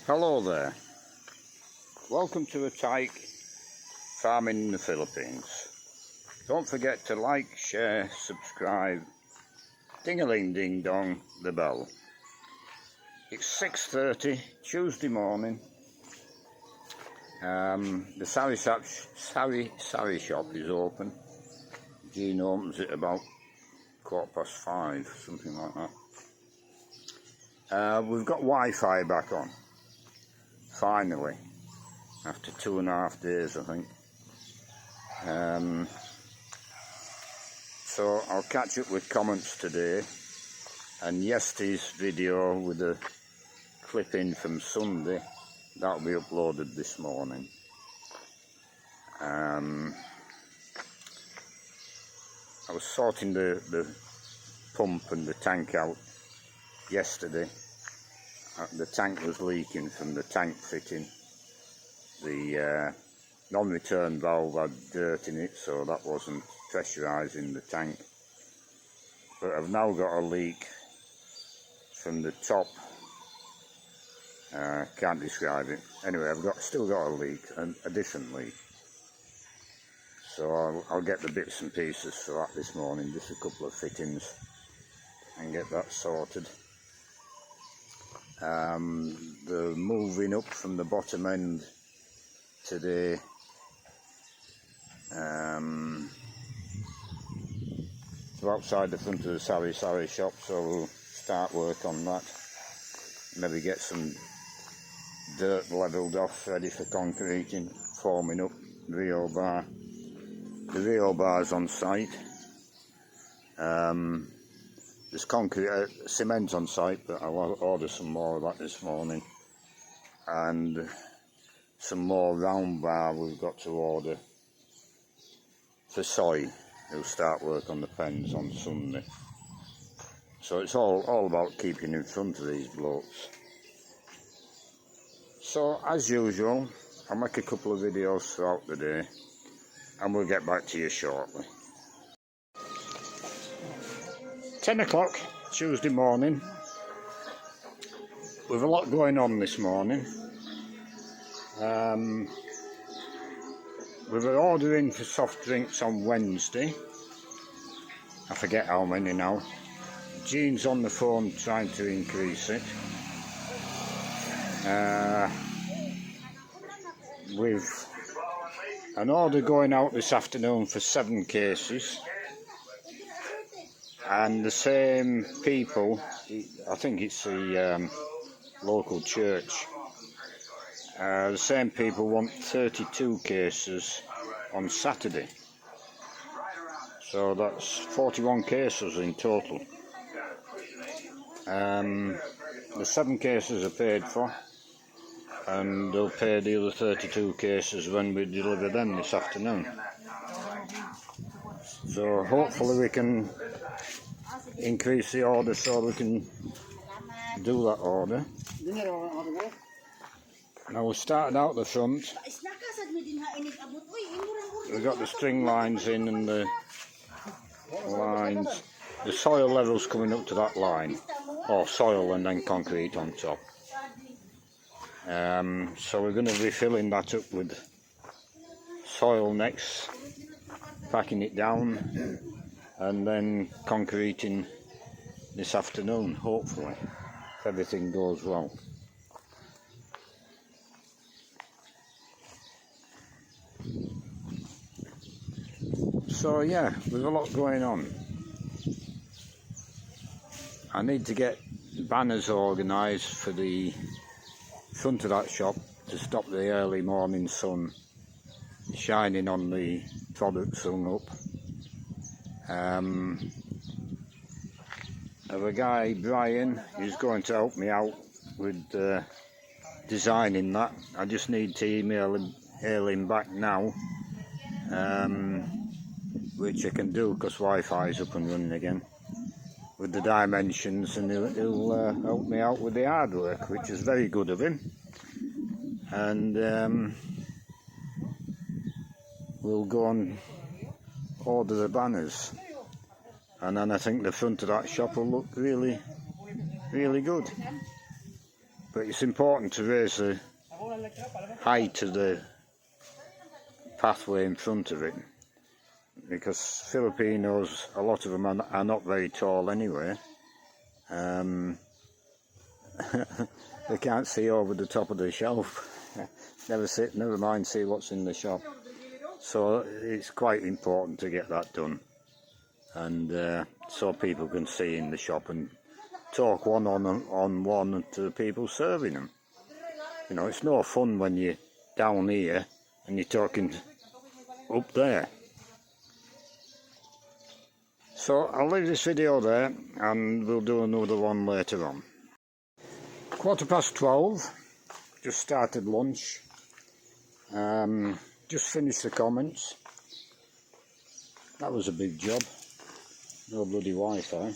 Hello there, welcome to a tyke farming in the Philippines. Don't forget to like, share, subscribe, ding-a-ling ding dong the bell. It's 6:30 Tuesday morning. The sari shop is open. Jean opens it about 5:15, something like that. We've got Wi-Fi back on. Finally, after 2.5 days, I think. So I'll catch up with comments today, and yesterday's video with the clipping from Sunday, that'll be uploaded this morning. I was sorting the pump and the tank out yesterday. The tank was leaking from the tank fitting. The non-return valve had dirt in it, so that wasn't pressurising the tank. But I've now got a leak from the top. Can't describe it. Anyway, I've still got a leak, a different leak. So I'll get the bits and pieces for that this morning, just a couple of fittings, and get that sorted. The moving up from the bottom end today. So outside the front of the sari shop, so we'll start work on that. Maybe get some dirt levelled off, ready for concreting, forming up Rio bar. The Rio bar's on site. There's cement on site, but I'll order some more of that this morning. And some more round bar we've got to order for soy. Who'll start work on the pens on Sunday. So it's all about keeping in front of these blokes. So as usual, I'll make a couple of videos throughout the day, and we'll get back to you shortly. 10 o'clock Tuesday morning. With a lot going on this morning. We were ordering for soft drinks on Wednesday. I forget how many now. Jean's on the phone trying to increase it. With an order going out this afternoon for 7 cases. And the same people, I think it's the local church, the same people want 32 cases on Saturday. So that's 41 cases in total. The 7 cases are paid for, and they'll pay the other 32 cases when we deliver them this afternoon. So hopefully we can increase the order so we can do that order. Now we started out the front. We've got the string lines in and the lines. The soil level's coming up to that line, or soil and then concrete on top. So we're going to be filling that up with soil next, packing it down, and then concreting this afternoon, hopefully, if everything goes well. So yeah, there's a lot going on. I need to get banners organised for the front of that shop to stop the early morning sun shining on the products hung up. The guy Brian is going to help me out with designing that. I just need to email him back now, which I can do because Wi-Fi is up and running again, with the dimensions, and he'll help me out with the hard work, which is very good of him. And we'll go and order the banners, and then I think the front of that shop will look really good. but it's important to raise the height of the pathway in front of it, because Filipinos, a lot of them are not very tall anyway. They can't see over the top of the shelf. Never mind see what's in the shop. So it's quite important to get that done, and so people can see in the shop and talk one on one to the people serving them. You know, it's no fun when you're down here and you're talking up there. So I'll leave this video there, and we'll do another one later on. 12:15, just started lunch, just finished the comments. That was a big job, no bloody Wi-Fi.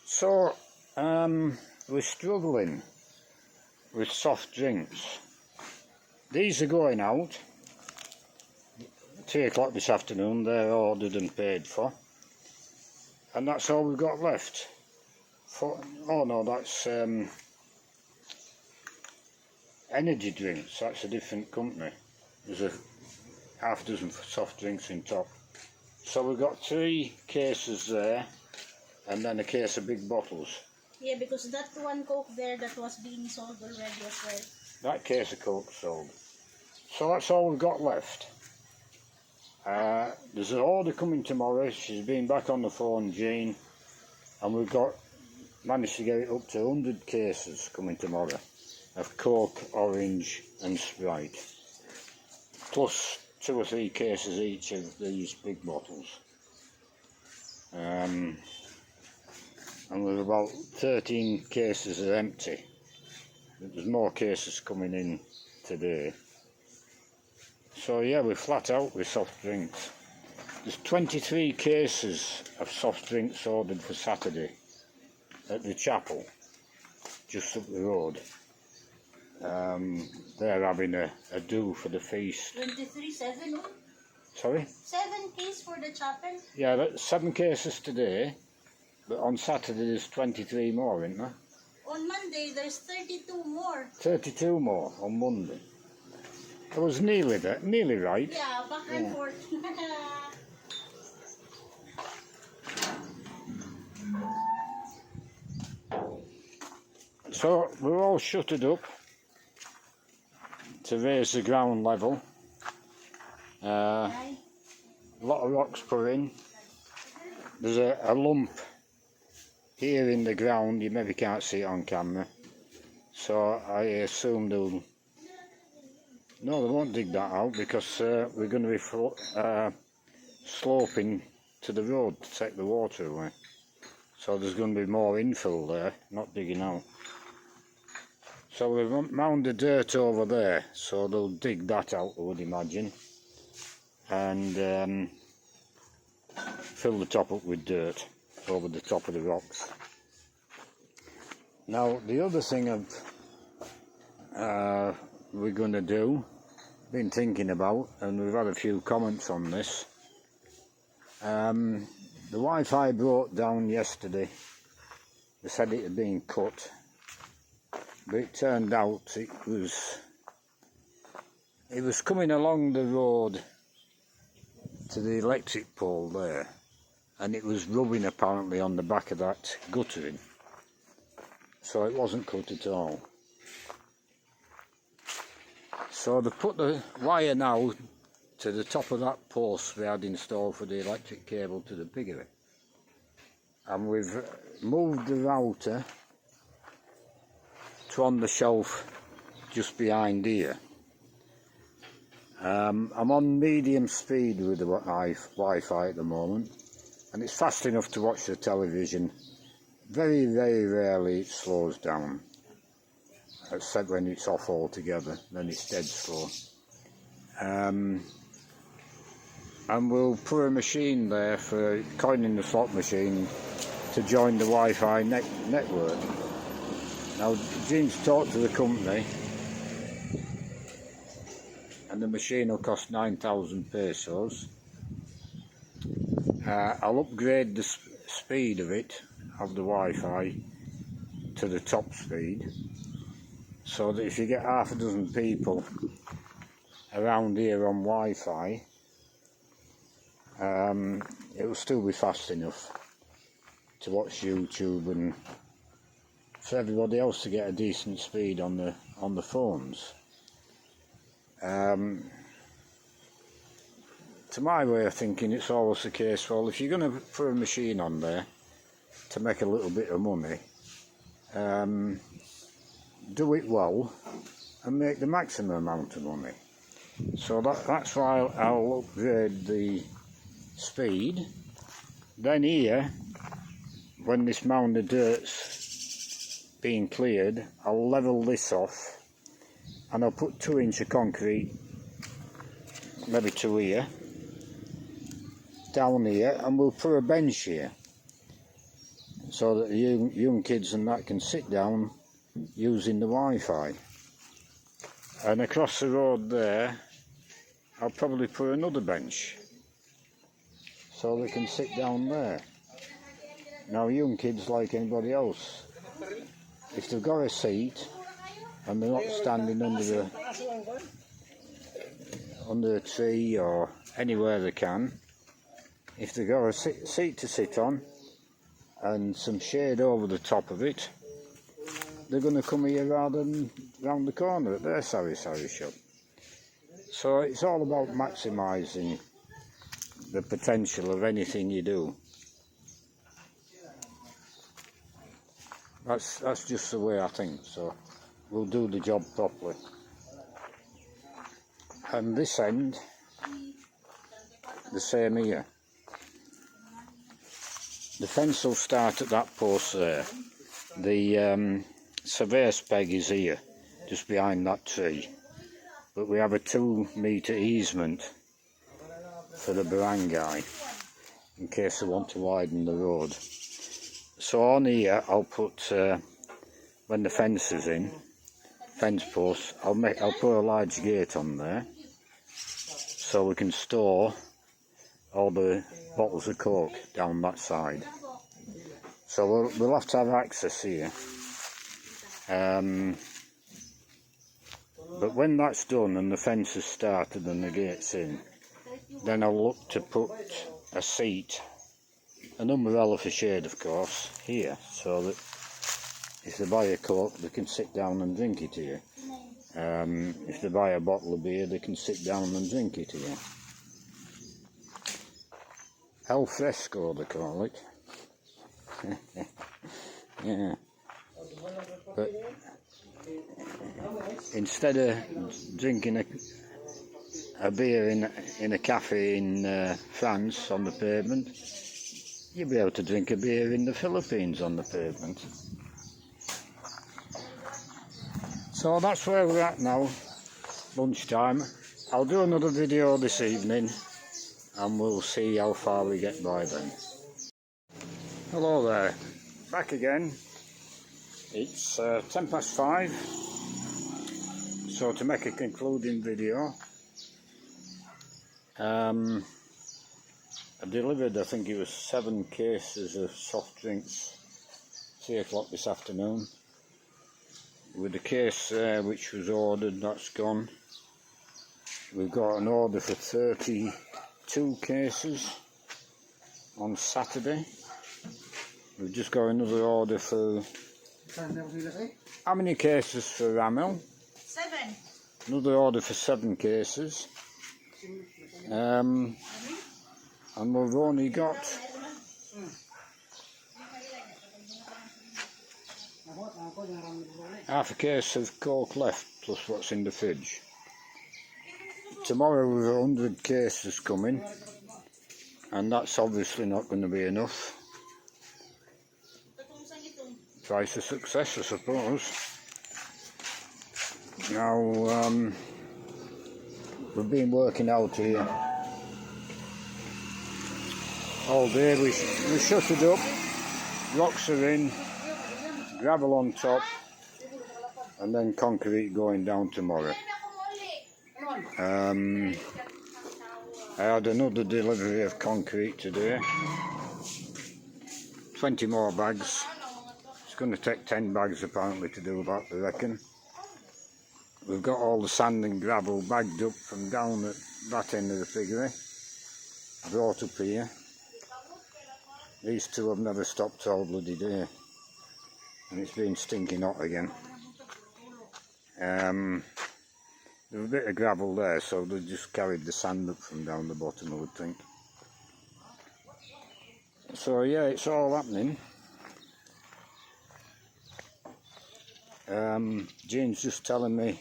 So we're struggling with soft drinks. These are going out 3 o'clock this afternoon. They're ordered and paid for, and that's all we've got left. Oh no, that's energy drinks. That's a different company. There's a half dozen soft drinks in top. So we've got 3 cases there, and then a case of big bottles. Yeah, because that one Coke there that was being sold already as well. That case of Coke sold. So that's all we've got left. There's an order coming tomorrow. She's been back on the phone, Jean, and we've managed to get it up to 100 cases coming tomorrow of Coke, Orange and Sprite, plus 2 or 3 cases each of these big bottles. And we've about 13 cases are empty. There's more cases coming in today. So yeah, we're flat out with soft drinks. There's 23 cases of soft drinks ordered for Saturday at the chapel, just up the road. They're having a do for the feast. 23, 7? Sorry? 7 cases for the chapel? Yeah, that's 7 cases today, but on Saturday there's 23 more, isn't there? On Monday there's 32 more. 32 more on Monday. It was nearly right. Yeah, back and forth. So we're all shuttered up to raise the ground level. A lot of rocks put in. There's a lump here in the ground. You maybe can't see it on camera, so I assume they'll... No, they won't dig that out, because we're going to be sloping to the road to take the water away. So there's going to be more infill there, not digging out. So we've mounded dirt over there, so they'll dig that out, I would imagine, and fill the top up with dirt over the top of the rocks. Now the other thing we're going to do, been thinking about, and we've had a few comments on this. The Wi-Fi broke down yesterday. They said it had been cut, but it turned out it was coming along the road to the electric pole there, and it was rubbing apparently on the back of that guttering, so it wasn't cut at all. So they put the wire now to the top of that post we had installed for the electric cable to the piggery, and we've moved the router to on the shelf just behind here. I'm on medium speed with the Wi-Fi at the moment, and it's fast enough to watch the television. Very, very rarely it slows down, except when it's off altogether, then it's dead slow. And we'll put a machine there for coining the slot machine to join the Wi-Fi network. Now James talked to the company, and the machine will cost 9,000 pesos. I'll upgrade the speed of it, of the Wi-Fi, to the top speed, so that if you get half a dozen people around here on Wi-Fi, it will still be fast enough to watch YouTube and for everybody else to get a decent speed on the phones. To my way of thinking, it's always the case, well, if you're going to put a machine on there to make a little bit of money, do it well and make the maximum amount of money. So that's why I'll upgrade the speed. Then here, when this mound of dirt's being cleared, I'll level this off and I'll put 2 inch of concrete, maybe 2 here, down here, and we'll put a bench here so that the young kids and that can sit down using the Wi-Fi. And across the road there, I'll probably put another bench so they can sit down there. Now, young kids, like anybody else, if they've got a seat and they're not standing under a tree or anywhere they can, if they've got a seat to sit on and some shade over the top of it, they're going to come here rather than round the corner at their sari shop. So it's all about maximising the potential of anything you do. That's just the way I think, so we'll do the job properly. And this end, the same here. The fence will start at that post there. The surveyor's peg is here, just behind that tree. But we have a 2 metre easement for the barangay, in case they want to widen the road. So on here, I'll put, when the fence is in, fence post, I'll put a large gate on there, so we can store all the bottles of Coke down that side. So we'll have to have access here. But when that's done and the fence is started and the gate's in, then I'll look to put a seat, an umbrella for shade of course, here, so that if they buy a Coke they can sit down and drink it here. If they buy a bottle of beer they can sit down and drink it here. El fresco they call it. Yeah. But instead of drinking a beer in a cafe in France on the pavement, you'll be able to drink a beer in the Philippines on the pavement. So that's where we're at now, lunchtime. I'll do another video this evening and we'll see how far we get by then. Hello there, back again. It's 5:10. So to make a concluding video, I delivered, I think it was 7 cases of soft drinks 3 o'clock this afternoon. With the case there which was ordered, that's gone. We've got an order for 32 cases on Saturday. We've just got another order for, how many cases for Ramel? 7. Another order for 7 cases. And we've only got half a case of Coke left, plus what's in the fridge. Tomorrow we've 100 cases coming, and that's obviously not going to be enough. Price of success, I suppose. Now, we've been working out here all day. We shut it up, rocks are in, gravel on top, and then concrete going down tomorrow. I had another delivery of concrete today, 20 more bags, It's going to take 10 bags apparently to do that, I reckon. We've got all the sand and gravel bagged up from down at that end of the piggery, brought up here. These two have never stopped all bloody day, and it's been stinking hot again. There's a bit of gravel there, so they just carried the sand up from down the bottom, I would think. So yeah, it's all happening. Jean's just telling me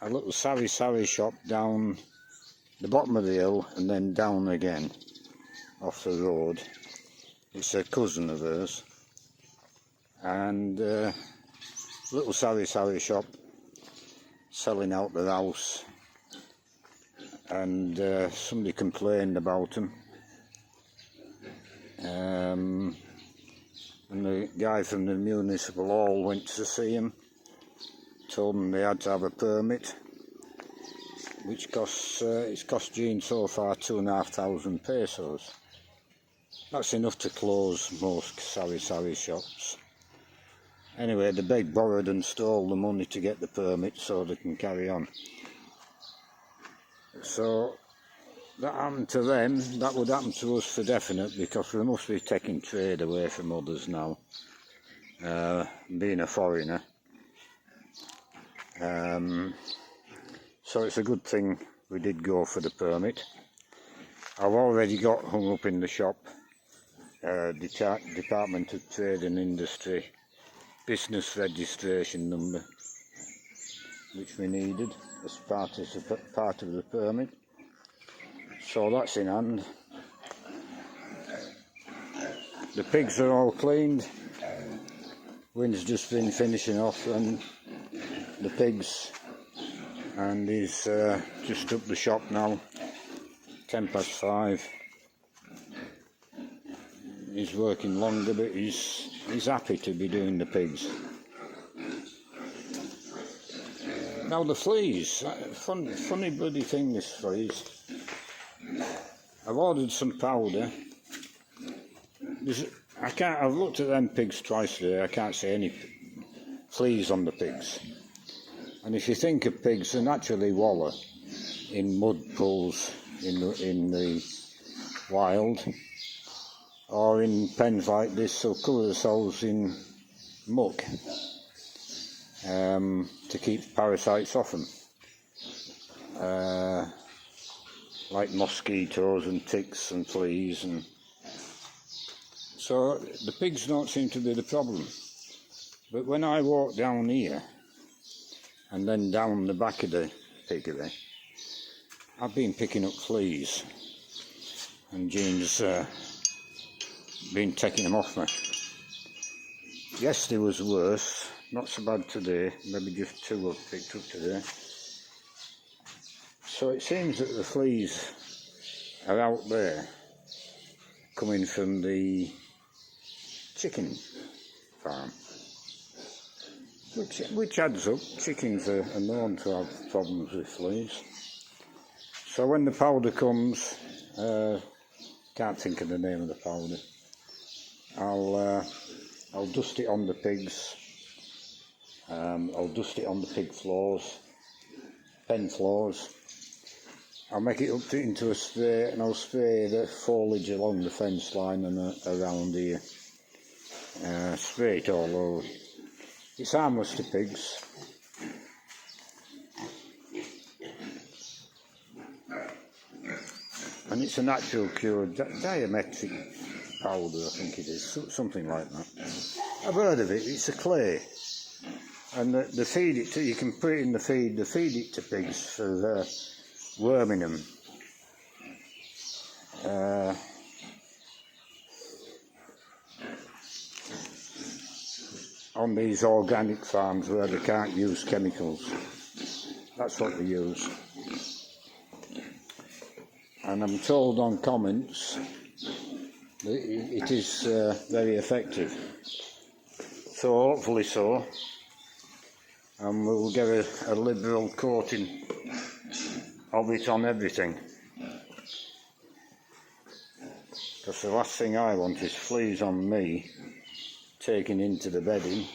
a little sari shop down the bottom of the hill and then down again off the road. It's a cousin of hers, and little sari shop selling out their house, and somebody complained about them, and the guy from the municipal hall went to see him, told them they had to have a permit, which costs it's cost Jean so far 2,500 pesos. That's enough to close most sari shops. Anyway, the beg, borrowed and stole the money to get the permit so they can carry on. So that happened to them. That would happen to us for definite, because we must be taking trade away from others now, being a foreigner. So it's a good thing we did go for the permit. I've already got hung up in the shop Department of Trade and Industry business registration number, which we needed as part of the permit. So that's in hand. The pigs are all cleaned. Wynn's just been finishing off and the pigs, and he's just up the shop now, 5:10. He's working longer, but he's happy to be doing the pigs. Now the fleas, funny bloody thing, this fleas. I've ordered some powder. I've looked at them pigs twice today. I can't see any fleas on the pigs. And if you think of pigs, they naturally wallow in mud pools in the wild, or in pens like this, they'll cover themselves in muck to keep parasites off them, like mosquitoes and ticks and fleas. And so the pigs don't seem to be the problem. But when I walk down here and then down the back of the piggery, I've been picking up fleas, and Jean's been taking them off me. Yesterday was worse, not so bad today, maybe just 2 I've picked up today. So it seems that the fleas are out there, coming from the chicken farm, which adds up. Chickens are known to have problems with fleas. So when the powder comes, can't think of the name of the powder, I'll dust it on the pigs. I'll dust it on the pig floors, pen floors. I'll make it up into a spray, and I'll spray the foliage along the fence line and around here. Spray it all over. It's harmless to pigs. And it's a natural cure, diametric powder, I think it is, something like that. I've heard of it. It's a clay, and they feed it to, you can put it in the feed. They feed it to pigs for worming them. On these organic farms where they can't use chemicals, that's what they use. And I'm told on comments that it is very effective. So hopefully so. And we'll get a liberal coating of it on everything. Because the last thing I want is fleas on me taken into the bedding.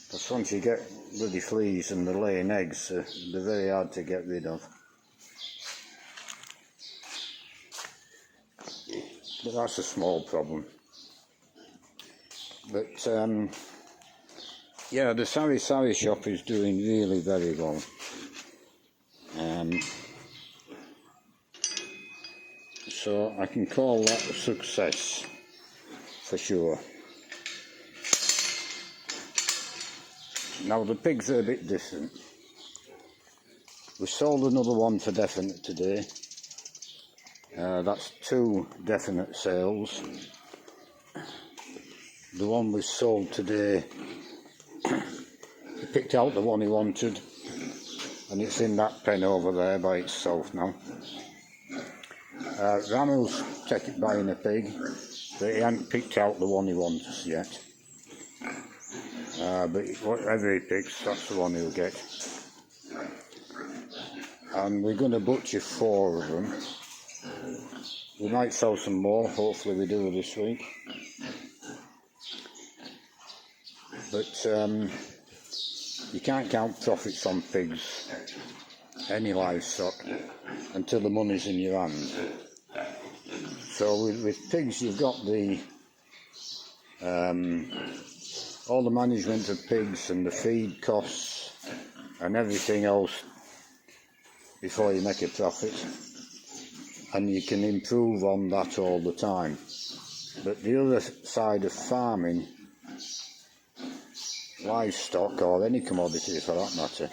Because once you get bloody fleas and they're laying eggs, they're very hard to get rid of. But that's a small problem. But yeah, the Sari Sari shop is doing really very well. So I can call that a success for sure. Now the pigs are a bit different. We sold another one for definite today. That's 2 definite sales. The one we sold today, he picked out the one he wanted, and it's in that pen over there by itself now. Ramu's buying a pig, but he hasn't picked out the one he wants yet. But whatever he picks, that's the one he'll get. And we're going to butcher 4 of them. We might sell some more, hopefully we do this week. But you can't count profits on pigs, any livestock, until the money's in your hand. So with pigs you've got the all the management of pigs and the feed costs and everything else before you make a profit, and you can improve on that all the time. But the other side of farming, livestock or any commodity for that matter,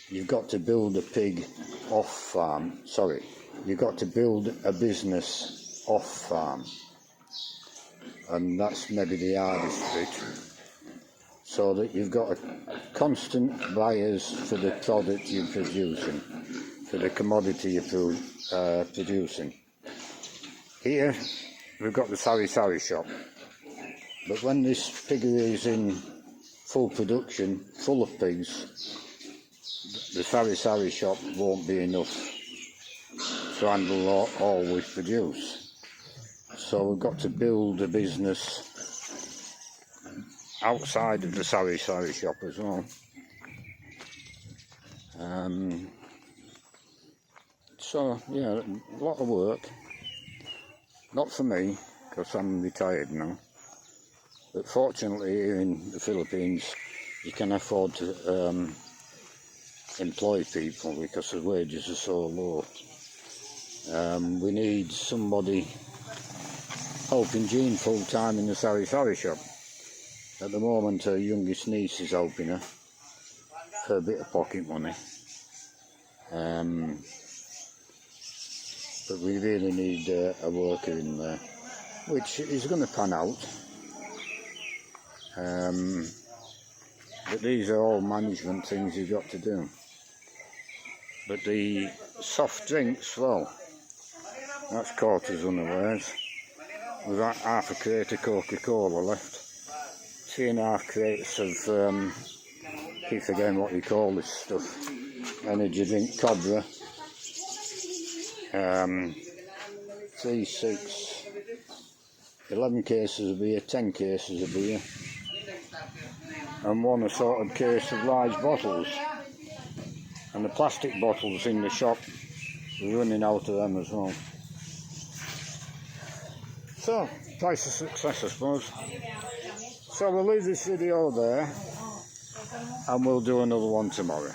you've got to build a pig off farm. Sorry, you've got to build a business off farm, and that's maybe the hardest bit. So that you've got constant buyers for the product you're producing, for the commodity you're producing. Here we've got the Sari Sari shop, but when this piggery is in full production, full of pigs, the Sari Sari shop won't be enough to handle all we produce. So we've got to build a business outside of the Sari Sari shop as well. So yeah, a lot of work. Not for me, because I'm retired now. But fortunately here in the Philippines you can afford to employ people because the wages are so low. We need somebody helping Jean full time in the Sari Sari shop. At the moment her youngest niece is helping her for a bit of pocket money. But we really need a worker in there, which is going to pan out. But these are all management things you've got to do. But the soft drinks, well, that's caught us unawares. We've got half a crate of Coca-Cola left. 3.5 crates of, keep forgetting what you call this stuff, energy drink, Cobra. 3, 6, 11 cases of beer, 10 cases of beer, and 1 assorted case of large bottles. And the plastic bottles in the shop, we're running out of them as well. So, price of success I suppose. So we'll leave this video there and we'll do another one tomorrow.